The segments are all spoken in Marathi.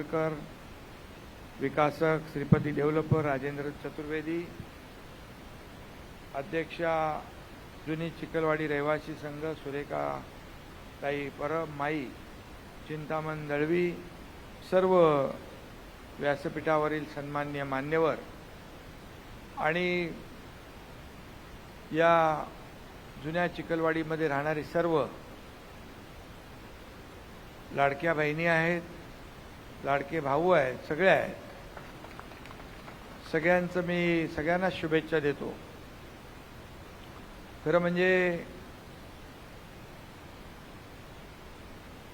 कर विकासक श्रीपती डेव्हलपर राजेंद्र चतुर्वेदी, अध्यक्षा जुनी चिखलवाडी रहिवासी संघ सुरेखा ताई परब माई, चिंतामण दळवी, सर्व व्यासपीठावरील सन्माननीय मान्यवर आणि या जुन्या चिखलवाडीमध्ये राहणारे सर्व लाडक्या बहिणी आहेत, लाडके भाऊ आहेत, सगळे आहेत. सगळ्यांचं मी सगळ्यांना शुभेच्छा देतो. खरं म्हणजे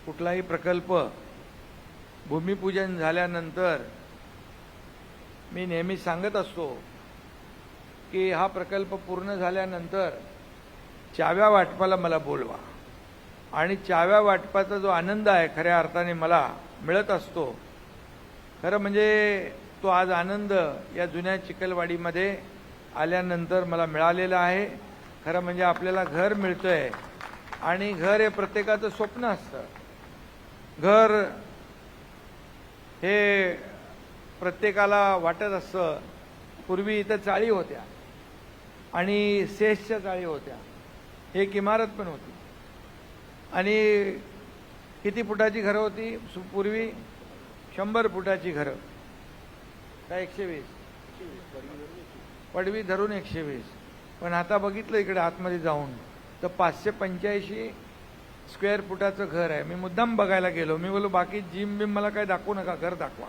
कुठलाही प्रकल्प भूमिपूजन झाल्यानंतर मी नेहमी सांगत असतो की हा प्रकल्प पूर्ण झाल्यानंतर चाव्या वाटपाला मला बोलवा. आणि चाव्या वाटपाचा जो आनंद आहे खऱ्या अर्थाने मला मिळत असतो, खरं म्हणजे तो आज आनंद या जुन्या चिखलवाडीमध्ये आल्यानंतर मला मिळालेला आहे. खरं म्हणजे आपल्याला घर मिळतंय आणि घर हे प्रत्येकाचं स्वप्न असतं. घर हे प्रत्येकाला वाटत असतं. पूर्वी इथं चाळी होत्या आणि सेसच्या चाळी होत्या, एक इमारत पण होती. आणि किती फुटाची घरं होती पूर्वी? 100 फुटाची घरं का 120? पडवी धरून 120. पण आता बघितलं इकडे आतमध्ये जाऊन तर 585 स्क्वेअर फुटाचं घर आहे. मी मुद्दाम बघायला गेलो. मी बोलो बाकी जिम बिम मला काय दाखवू नका, घर दाखवा.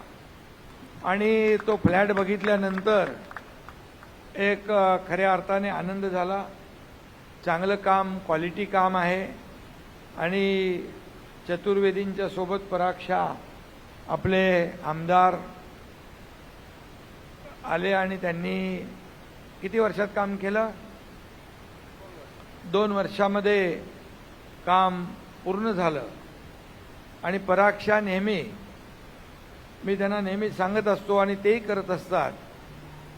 आणि तो फ्लॅट बघितल्यानंतर एक खऱ्या अर्थाने आनंद झाला. चांगलं काम, क्वालिटी काम आहे. आणि चतुर्वेदींच्या सोबत पराग शाह आपले आमदार आले आणि त्यांनी किती वर्षात काम केलं? 2 वर्षामध्ये काम पूर्ण झालं. आणि पराग शाह नेहमी, मी त्यांना नेहमी सांगत असतो आणि तेही करत असतात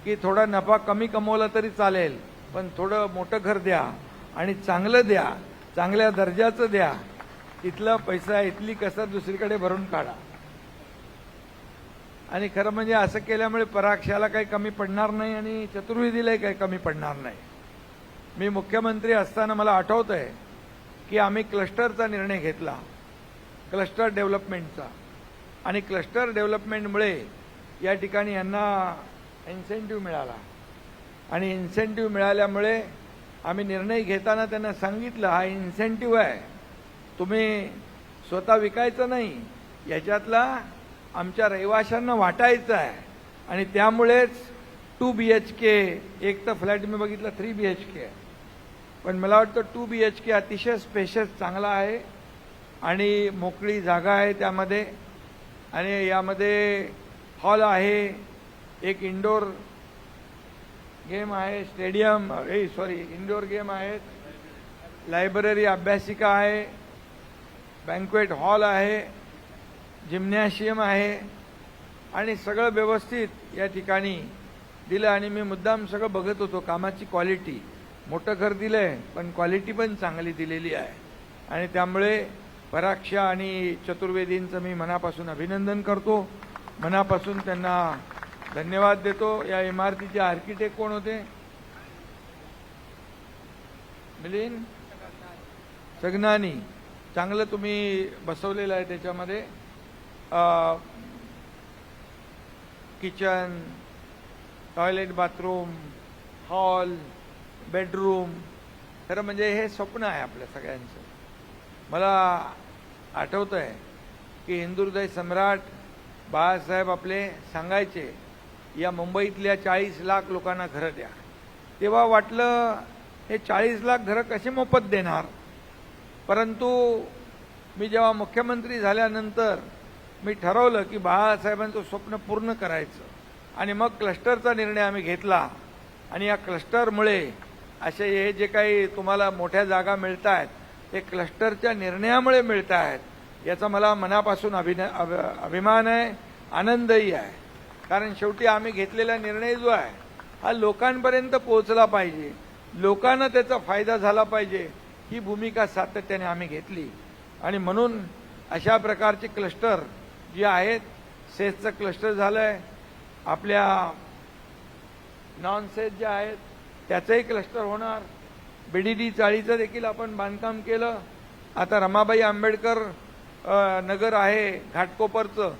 की थोडा नफा कमी कमवला तरी चालेल, पण थोडं मोठं घर द्या आणि चांगलं द्या, चांगल्या दर्जाचं द्या. इथला पैसा, इथली कसर दुसरीकडे भरून काढा. आणि खरं म्हणजे असं केल्यामुळे पराग शाहला काही कमी पडणार नाही आणि चतुर्वेदीलाही काही कमी पडणार नाही. मी मुख्यमंत्री असताना मला आठवतंय की आम्ही क्लस्टरचा निर्णय घेतला, क्लस्टर डेव्हलपमेंटचा. आणि क्लस्टर डेव्हलपमेंटमुळे या ठिकाणी यांना इन्सेंटिव्ह मिळाला. आणि इन्सेंटिव्ह मिळाल्यामुळे आम्ही निर्णय घेताना त्यांना सांगितलं, हा इन्सेंटिव्ह आहे, तुम्ही स्वतः विकायचं नाही, याच्यातला आमच्या रहिवाशांना वाटायचं आहे. आणि त्यामुळेच 2 BHK, एक तर फ्लॅट मी बघितला 3 BHK आहे, पण मला वाटतं 2 BHK अतिशय स्पेशियस चांगला आहे आणि मोकळी जागा आहे त्यामध्ये. आणि यामध्ये हॉल आहे, एक इंडोर गेम आहे, स्टेडियम इंडोर गेम आहेत, लायब्ररी, अभ्यासिका आहे, बँक्वेट हॉल आहे, जिम्नॅशियम आहे आणि सगळं व्यवस्थित या ठिकाणी दिलं. आणि मी मुद्दाम सगळं बघत होतो, कामाची क्वालिटी. मोठं घर दिलंय पण क्वालिटी पण चांगली दिलेली आहे. आणि त्यामुळे पराग शाह आणि चतुर्वेदींचं मी मनापासून अभिनंदन करतो, मनापासून त्यांना धन्यवाद देतो. या इमारतीचे आर्किटेक्ट कोण होते? मिलिंद सगनानी. चांगलं तुम्ही बसवलेलं आहे त्याच्यामध्ये. Kitchen, toilet, bathroom, hall, bedroom. खरं म्हणजे हे स्वप्न आहे आपल्या सगळ्यांचं. मला आठवतंय की हिंदुहृदय सम्राट बाळासाहेब आपले सांगायचे, या मुंबईतल्या 40 लाख लोकांना घरं द्या. तेव्हा वाटलं हे 40 लाख घरं कसे मोफत देणार. परंतु मी जेव्हा मुख्यमंत्री झाल्यानंतर मी ठरवलं की बाळासाहेबांचं स्वप्न पूर्ण करायचं. आणि मग क्लस्टरचा निर्णय आम्ही घेतला. आणि या क्लस्टरमुळे असे हे जे काही तुम्हाला मोठ्या जागा मिळत आहेत ते क्लस्टरच्या निर्णयामुळे मिळत आहेत. याचा मला मनापासून अभिमान आहे, आनंदही आहे. कारण शेवटी आम्ही घेतलेला निर्णय जो आहे हा लोकांपर्यंत पोहोचला पाहिजे, लोकांना त्याचा फायदा झाला पाहिजे, ही भूमिका सातत्याने आम्ही घेतली. आणि म्हणून अशा प्रकारचे क्लस्टर जे आहेत सेसचं क्लस्टर झालंय, आपल्या नॉन सेस ज्या आहेत त्याचंही क्लस्टर होणार. बीडीडी चाळीचं देखील आपण बांधकाम केलं. आता रमाबाई आंबेडकर नगर आहे घाटकोपरचं,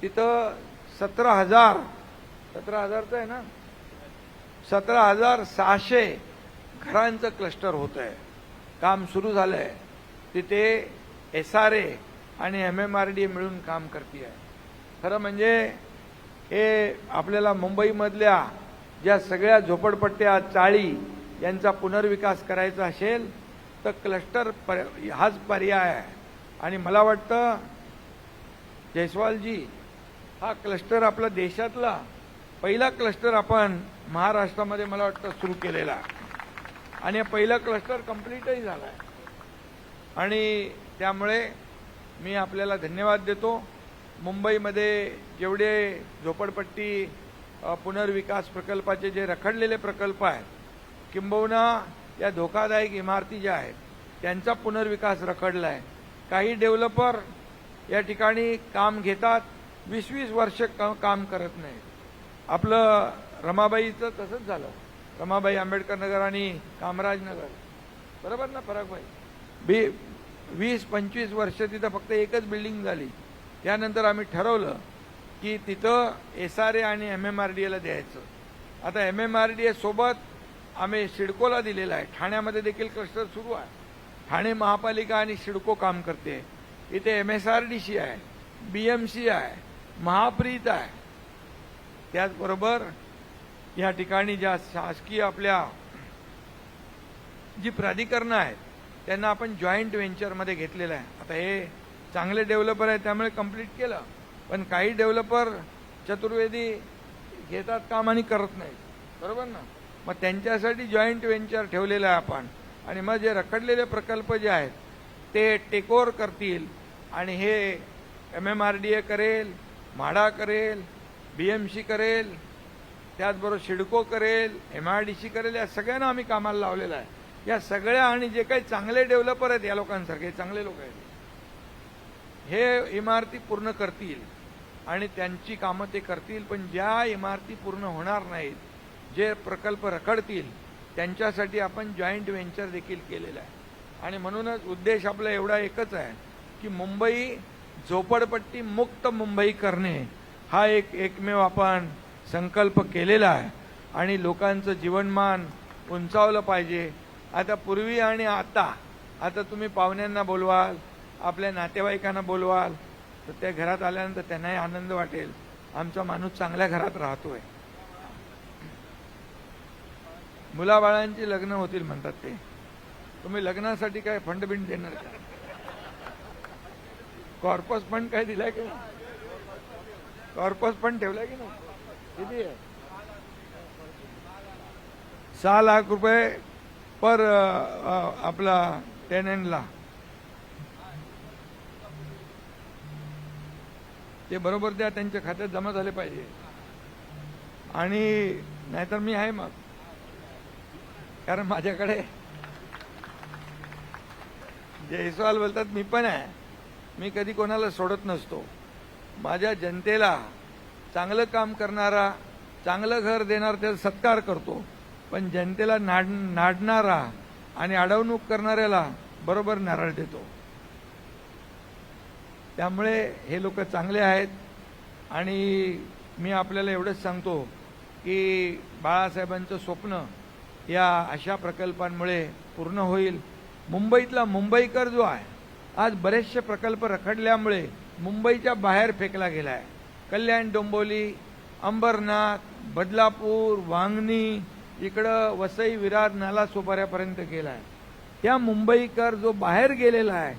तिथं 17,000चं आहे ना, 17,600 घरांचं क्लस्टर होत आहे, काम सुरू झालंय. तिथे SRA आणि MMRDA मिळून काम करते आहे. खरं म्हणजे हे आपल्याला मुंबईमधल्या ज्या सगळ्या झोपडपट्ट्या चाळी यांचा पुनर्विकास करायचा असेल तर क्लस्टर हाच पर्याय आहे. आणि मला वाटतं जयस्वालजी, हा क्लस्टर आपला देशातला पहिला क्लस्टर आपण महाराष्ट्रामध्ये मला वाटतं सुरू केलेला आहे. आणि पहिला क्लस्टर कंप्लीटही झाला आहे. आणि त्यामुळे मी आपल्याला धन्यवाद देतो. मुंबईमध्ये जेवढे झोपडपट्टी पुनर्विकास प्रकल्पाचे जे रखडलेले प्रकल्प आहेत, किंबहुना या धोकादायक इमारती ज्या आहेत त्यांचा पुनर्विकास रखडला आहे. काही डेव्हलपर या ठिकाणी काम घेतात, 20-20 वर्ष काम करत नाहीत. आपलं रमाबाईचं तसंच झालं, रमाबाई आंबेडकर नगर आणि कामराज नगर, बरोबर ना परागबाई? 20-25 वर्ष तिथं फक्त एकच बिल्डिंग झाली. त्यानंतर आम्ही ठरवलं की तिथं SRA आणि MMRDAला द्यायचं. आता MMRDA सोबत आम्ही सिडकोला दिलेला आहे. ठाण्यामध्ये देखील क्लस्टर सुरू आहे. ठाणे महापालिका आणि सिडको काम करते. इथे MSRDC आहे, BMC आहे, महाप्रीत आहे. त्याचबरोबर या ठिकाणी ज्या शासकीय आपल्या जी प्राधिकरणं आहेत त्यांना आपण जॉईंट व्हेंचरमध्ये घेतलेलं आहे. आता हे चांगले डेव्हलपर आहेत त्यामुळे कंप्लीट केलं, पण काही डेव्हलपर चतुर्वेदी घेतात काम आणि करत नाहीत, बरोबर ना? मग त्यांच्यासाठी जॉईंट व्हेंचर ठेवलेलं आहे आपण. आणि मग जे रखडलेले प्रकल्प जे आहेत ते टेकओव्हर करतील आणि हे MMRDA करेल, म्हाडा करेल, BMC करेल, त्याचबरोबर सिडको करेल, MIDC करेल. या सगळ्यांना आम्ही कामाला लावलेलं आहे. या सगळ्या आणि जे काही चांगले डेव्हलपर आहेत या लोकांसारखे चांगले लोक आहेत, हे इमारती पूर्ण करतील आणि त्यांची कामं ते करतील. पण ज्या इमारती पूर्ण होणार नाहीत, जे प्रकल्प रखडतील, त्यांच्यासाठी आपण जॉईंट व्हेंचर देखील केलेलं आहे. आणि म्हणूनच उद्देश आपला एवढा एकच आहे की मुंबई झोपडपट्टी मुक्त मुंबई करणे हा एकमेव आपण संकल्प केलेला आहे. आणि लोकांचं जीवनमान उंचावलं पाहिजे. आता पूर्वी आणि आता तुम्ही पाहुण्यांना बोलवाल, आपल्या नातेवाईकांना बोलवाल तर त्या घरात आल्यानंतर त्यांनाही आनंद वाटेल, आमचा माणूस चांगल्या घरात राहतोय. मुलाबाळांची लग्न होतील म्हणतात ते. तुम्ही लग्नासाठी काय फंड बिंड देणार का? कॉर्पस फंड काय दिलाय की नाही? कॉर्पस फंड ठेवलाय की नाही? किती आहे? 6 लाख रुपये पर आपला टेनंटला. ते बरोबर द्या, त्यांच्या खात्यात जमा झाले पाहिजे. आणि नाहीतर मी आहे मग, कारण माझ्याकडे जयस्वाल बोलतात मी पण आहे. मी कधी कोणाला सोडत नसतो. माझ्या जनतेला चांगलं काम करणारा, चांगलं घर देणार त्याचा सत्कार करतो. पण जनतेला नाडणारा आणि अडवणूक करणाऱ्याला बरोबर नारळ देतो. त्यामुळे हे लोक चांगले आहेत. आणि मी आपल्याला एवढंच सांगतो की बाळासाहेबांचं स्वप्न या अशा प्रकल्पांमुळे पूर्ण होईल. मुंबईतला मुंबईकर जो आहे, आज बरेचसे प्रकल्प रखडल्यामुळे मुंबईच्या बाहेर फेकला गेला आहे. कल्याण डोंबिवली, अंबरनाथ, बदलापूर, वांगणी, इकडं वसई, विरार, नालासोपाऱ्यापर्यंत गेला आहे. त्या मुंबईकर जो बाहेर गेलेला आहे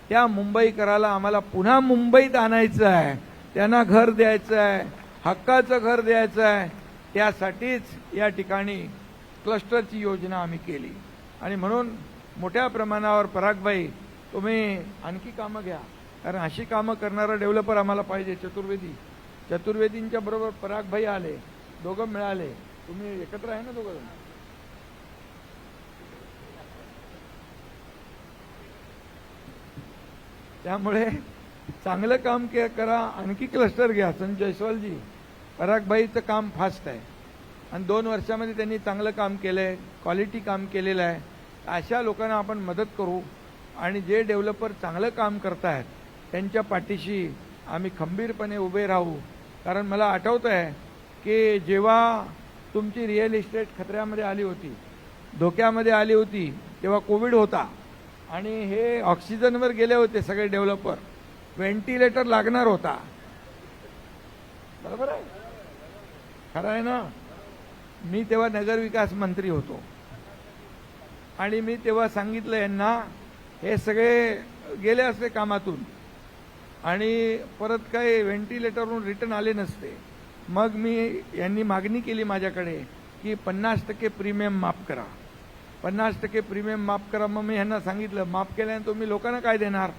त्या मुंबईकराला आम्हाला पुन्हा मुंबईत आणायचं आहे. त्यांना घर द्यायचं आहे, हक्काचं घर द्यायचं आहे. त्यासाठीच या ठिकाणी क्लस्टरची योजना आम्ही केली. आणि म्हणून मोठ्या प्रमाणावर परागबाई तुम्ही आणखी कामं घ्या, कारण अशी कामं करणारा डेव्हलपर आम्हाला पाहिजे. चतुर्वेदींच्या बरोबर परागभाई आले, दोघं मिळाले. तुम्ही एकत्र आहे ना दोघं? त्यामुळे चांगलं काम करा, आणखी क्लस्टर घ्या. संजय जयस्वालजी, परागबाईचं काम फास्ट आहे आणि 2 वर्षामध्ये त्यांनी चांगलं काम केलं आहे, क्वालिटी काम केलेलं आहे. अशा लोकांना आपण मदत करू आणि जे डेव्हलपर चांगलं काम करतायत त्यांच्या पाठीशी आम्ही खंबीरपणे उभे राहू. कारण मला आठवतं आहे की जेव्हा तुमची रिअल इस्टेट खतऱ्यामध्ये आली होती, धोक्यामध्ये आली होती, तेव्हा कोविड होता आणि हे ऑक्सिजनवर गेले होते सगळे डेव्हलपर. व्हेंटिलेटर लागणार होता. बरोबर आहे, खरं आहे ना. मी तेव्हा नगरविकास मंत्री होतो आणि मी तेव्हा सांगितलं यांना, हे सगळे गेले असते कामातून आणि परत काही व्हेंटिलेटरवरून रिटर्न आले नसते. मग मी यांनी मागणी केली माझ्याकडे की 50% प्रीमियम माफ करा, 50% प्रीमियम माफ करा. मग मी यांना सांगितलं, माफ केल्याने तुम्ही लोकांना काय देणार,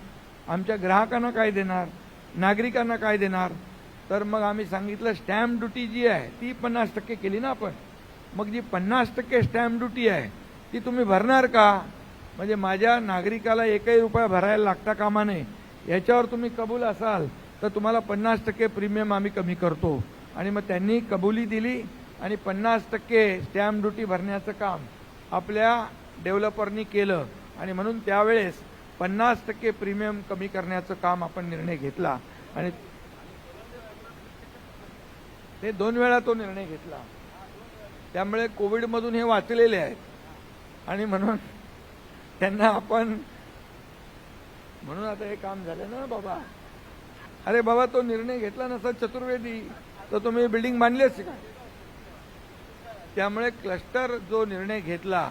आमच्या ग्राहकांना काय देणार, नागरिकांना काय देणार. तर मग आम्ही सांगितलं, स्टॅम्प ड्युटी जी आहे ती 50% केली ना आपण. मग जी 50% स्टॅम्प ड्युटी आहे ती तुम्ही भरणार का, म्हणजे माझ्या नागरिकाला एकही रुपया भरायला लागता कामा नये. याच्यावर तुम्ही कबूल असाल तर तुम्हाला 50% प्रीमियम आम्ही कमी करतो. आणि मग त्यांनी कबुली दिली आणि 50% स्टॅम्प ड्युटी भरण्याचं काम आपल्या डेव्हलपरनी केलं आणि म्हणून त्यावेळेस 50% प्रीमियम कमी करण्याचं काम आपण निर्णय घेतला आणि ते 2 वेळा तो निर्णय घेतला. त्यामुळे कोविडमधून हे वाचलेले आहेत आणि म्हणून त्यांना आपण म्हणून आता हे काम झालं ना बाबा. अरे बाबा, तो निर्णय घेतला नसता चतुर्वेदी तर तुम्ही बिल्डिंग बांधली असती का. त्यामुळे क्लस्टर जो निर्णय घेतला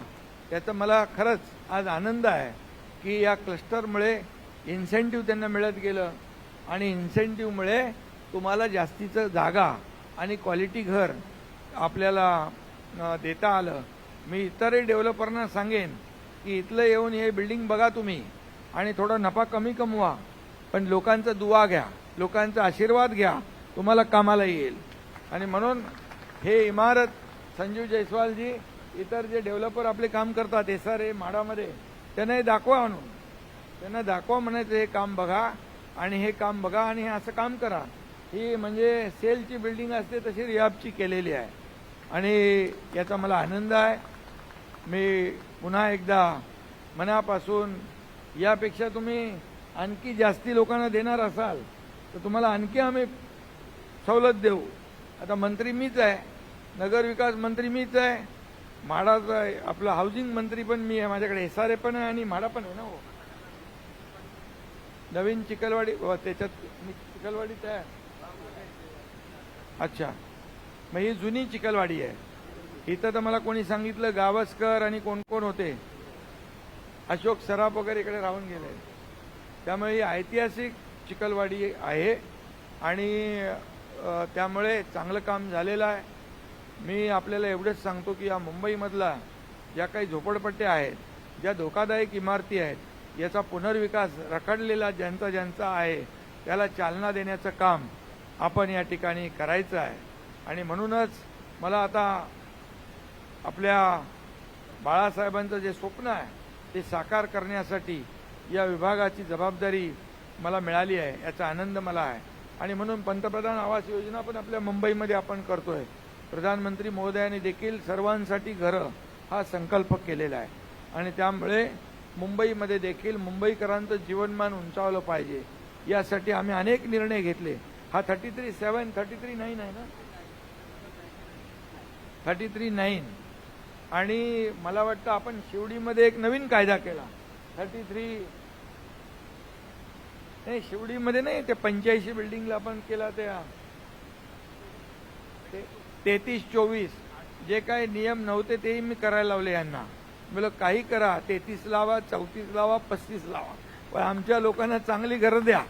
त्याचा मला खरंच आज आनंद आहे की या क्लस्टरमुळे इन्सेंटिव्ह त्यांना मिळत गेलं आणि इन्सेंटिव्हमुळे तुम्हाला जास्तीचं जागा आणि क्वालिटी घर आपल्याला देता आलं. मी इतरही डेव्हलपरना सांगेन की इथलं येऊन हे बिल्डिंग बघा तुम्ही आणि थोडा नफा कमी कमवा, पण लोकांचा दुवा घ्या, लोकांचा आशीर्वाद घ्या, तुम्हाला कामाला येईल. आणि म्हणून हे इमारत संजीव जयस्वालजी, इतर जे डेव्हलपर आपले काम करतात SRA म्हाडामध्ये, त्यांना हे दाखवा, आणून त्यांना दाखवा, म्हणायचं हे काम बघा आणि हे काम बघा आणि हे असं काम करा. ही म्हणजे सेलची बिल्डिंग असते तशी रियाबची केलेली आहे आणि याचा मला आनंद आहे. मी पुन्हा एकदा मनापासून, यापेक्षा तुम्ही आणखी जास्ती लोकांना देणार असाल तर तुम्हाला आणखी आम्ही सवलत देऊ. आता मंत्री मीच आहे, नगरविकास मंत्री मीच आहे, म्हाडाचा आपला हाऊसिंग मंत्री पण मी आहे, माझ्याकडे SRA पण आहे आणि म्हाडा पण आहे ना. हो, नवीन चिखलवाडी त्याच्यात मी चिखलवाडीत आहे. अच्छा, मग ही जुनी चिखलवाडी आहे. इथं तर मला कोणी सांगितलं गावस्कर आणि कोण कोण होते, अशोक सराफ वगैरे इकडे राहून गेले. त्यामुळे ही ऐतिहासिक चिखलवाडी आहे आणि त्यामुळे चांगलं काम झालेलं आहे. मी आपल्याला एवढंच सांगतो की या मुंबईमधला ज्या काही झोपडपट्ट्या आहेत, ज्या धोकादायक इमारती आहेत, याचा पुनर्विकास रखडलेला ज्यांचा आहे त्याला चालना देण्याचं काम आपण या ठिकाणी करायचं आहे. आणि म्हणूनच मला आता आपल्या बाळासाहेबांचं जे स्वप्न आहे ते साकार करण्यासाठी या विभागाची जबाबदारी मला मिळाली आहे, याचा आनंद मला आहे. आणि म्हणून पंतप्रधान आवास योजना पण आपल्या मुंबईमध्ये आपण करतोय. प्रधानमंत्री महोदयांनी देखील सर्वांसाठी घरं हा संकल्प केलेला आहे आणि त्यामुळे मुंबईमध्ये देखील मुंबईकरांचं जीवनमान उंचावलं पाहिजे, यासाठी आम्ही अनेक निर्णय घेतले. हा 33.9 आहे ना, 33.9. आणि मला वाटतं आपण शिवडीमध्ये एक नवीन कायदा केला, 33 नाही, शिवडीमध्ये नाही, ते 85 बिल्डिंगला आपण केला, त्या 33-24 जे काही नियम नव्हते तेही मी करायला लावले यांना. मला काही करा, 33 लावा, 34 लावा, 35 लावा, पण आमच्या लोकांना चांगली घरं द्या,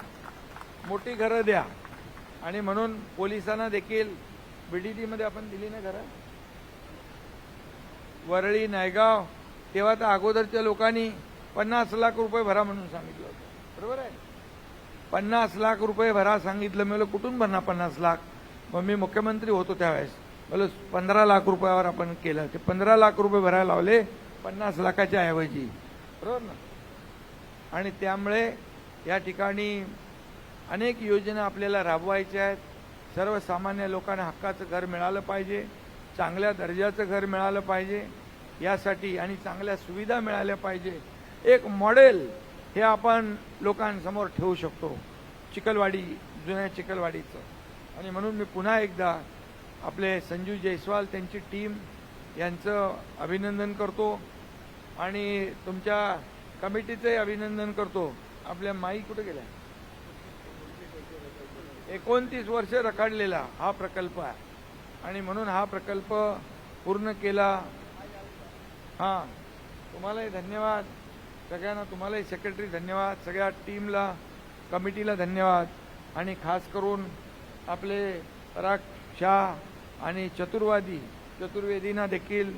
मोठी घरं द्या. आणि म्हणून पोलिसांना देखील BDT मध्ये आपण दिली ना घरं, वरळी, नायगाव, तेव्हा तर अगोदरच्या लोकांनी 50 लाख रुपये भरा म्हणून सांगितलं होतं. बरोबर आहे, 50 लाख रुपये भरा सांगितलं. मी कुठून भरणार 50 लाख. मग मी मुख्यमंत्री होतो त्यावेळेस, मला 15 लाख रुपयावर आपण केलं. ते 15 लाख रुपये भरायला लावले 50 लाखाच्या ऐवजी. बरोबर ना. आणि त्यामुळे या ठिकाणी अनेक योजना आपल्याला राबवायच्या आहेत. सर्वसामान्य लोकांना हक्काचं घर मिळालं पाहिजे, चांगल्या दर्जाचं घर मिळालं पाहिजे यासाठी आणि चांगल्या सुविधा मिळाल्या पाहिजे. एक मॉडेल हे आपण लोकांसमोर ठेवू शकतो चिखलवाडी, जुन्या चिखलवाडीचं. आणि म्हणून मी पुन्हा एकदा आपले संजू जयस्वाल त्यांची टीम यांचं अभिनंदन करतो आणि तुमच्या कमिटीचंही अभिनंदन करतो. आपल्या माई कुठे गेल्या? 29 वर्ष रखडलेला हा प्रकल्प आहे आणि म्हणून हा प्रकल्प पूर्ण केला. हां, तुम्हालाही धन्यवाद सगळ्यांना, तुम्हालाही सेक्रेटरी धन्यवाद, सगळ्या टीमला, कमिटीला धन्यवाद. आणि खास करून आपले पराग शाह आणि चतुर्वेदींना देखील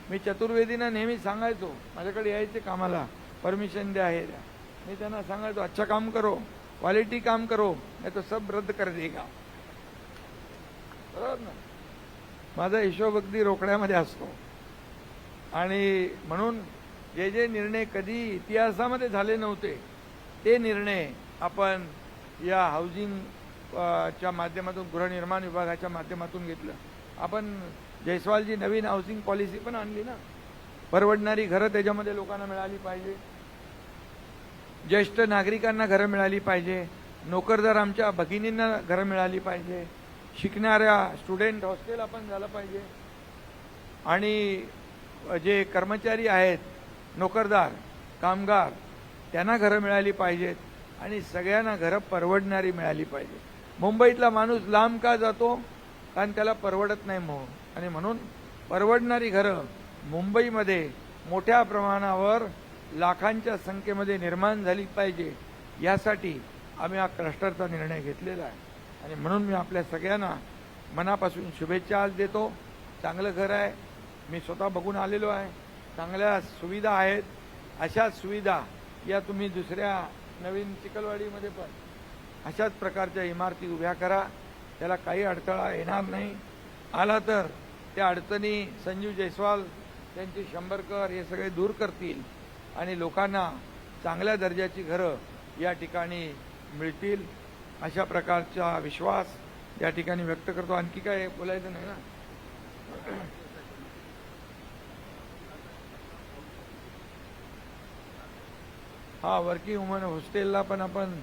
मी चतुर्वेदींना नेहमी सांगायचो, माझ्याकडे यायचे कामाला, परमिशन द्या हे द्या. मी त्यांना सांगायचो अच्छा काम करो, क्वालिटी काम करो, नाही तो सब रद्द कर देगा. बरोबर ना? माझा हिशोब अगदी रोकड्यामध्ये असतो. आणि म्हणून जे जे निर्णय कधी इतिहासामध्ये झाले नव्हते ते निर्णय आपण या हाऊसिंग च्या माध्यमातून, गृहनिर्माण विभागाच्या माध्यमातून घेतलं. आपण जयस्वालजी नवीन हाऊसिंग पॉलिसी पण आणली ना. परवडणारी घरं त्याच्यामध्ये लोकांना मिळाली पाहिजे, ज्येष्ठ नागरिकांना घरं मिळाली पाहिजे, नोकरदार आमच्या भगिनींना घरं मिळाली पाहिजे, शिकणाऱ्या स्टुडंट हॉस्टेल आपण झालं पाहिजे, आणि जे कर्मचारी आहेत, नोकरदार, कामगार, त्यांना घरं मिळाली पाहिजेत आणि सगळ्यांना घरं परवडणारी मिळाली पाहिजे. मुंबईतला माणूस लांब का जातो? कारण त्याला परवडत नाही म्हणून. आणि म्हणून परवडणारी घरं मुंबईमध्ये मोठ्या प्रमाणावर लाखांच्या संख्येमध्ये निर्माण झाली पाहिजे, यासाठी आम्ही हा क्लस्टरचा निर्णय घेतलेला आहे. आणि म्हणून मी आपल्या सगळ्यांना मनापासून शुभेच्छा आज देतो. चांगलं घर आहे, मी स्वतः बघून आलेलो आहे, चांगल्या सुविधा आहेत. अशाच सुविधा या तुम्ही दुसऱ्या नवीन चिखलवाडीमध्ये पण अशाच प्रकारच्या इमारती उभ्या करा. त्याला काही अडथळा येणार नाही. आला तर त्या अडचणी संजू जयस्वाल त्यांची शंभरकर हे सगळे दूर करतील आणि लोकांना चांगल्या दर्जाची घरं या ठिकाणी मिळतील, अशा प्रकारचा विश्वास या ठिकाणी व्यक्त करतो. आणखी काय बोलायचं नाही ना? हा, वर्किंग वुमन हॉस्टेलला पण आपण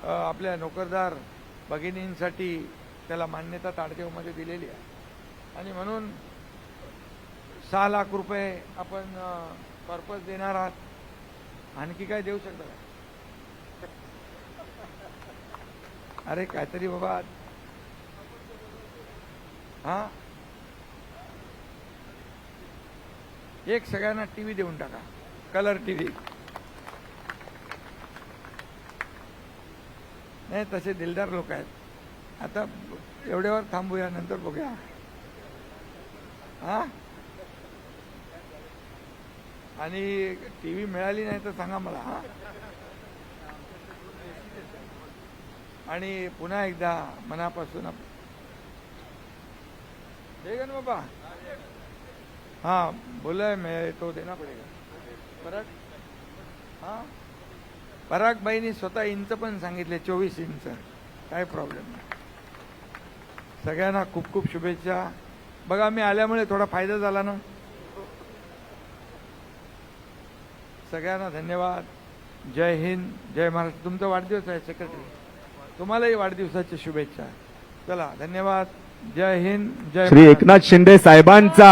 आपल्या नोकरदार भगिनींसाठी त्याला मान्यता ताडदेवमध्ये दिलेली आहे. आणि म्हणून 6 लाख रुपये आपण पर्पज देणार आहात. आणखी काय देऊ शकता? अरे काहीतरी बाबा. हा, एक सगळ्यांना टीव्ही देऊन टाका, कलर टीव्ही. नाही, तसे दिलदार लोक आहेत. आता एवढ्यावर थांबूया, नंतर बघूया. हा, आणि टीव्ही मिळाली नाही तर सांगा मला. हा, आणि पुन्हा एकदा मनापासून देगन बाबा. हाँ बोला है, मैं तो देना पड़ेगा. पराग भाईनी स्वतः इंच पण सांगितले, 24 इंच. काय प्रॉब्लेम नाही. सगळ्यांना खूप खूप शुभेच्छा. बघा, मी आल्यामुळे थोडा फायदा झाला ना. सगळ्यांना धन्यवाद. जय हिंद, जय महाराष्ट्र. तुमचा वाढदिवस आहे सेक्रेटरी, तुम्हालाही वाढदिवसाच्या शुभेच्छा. चला, धन्यवाद. जय हिंद, जय श्री एकनाथ शिंदे साहेबांचा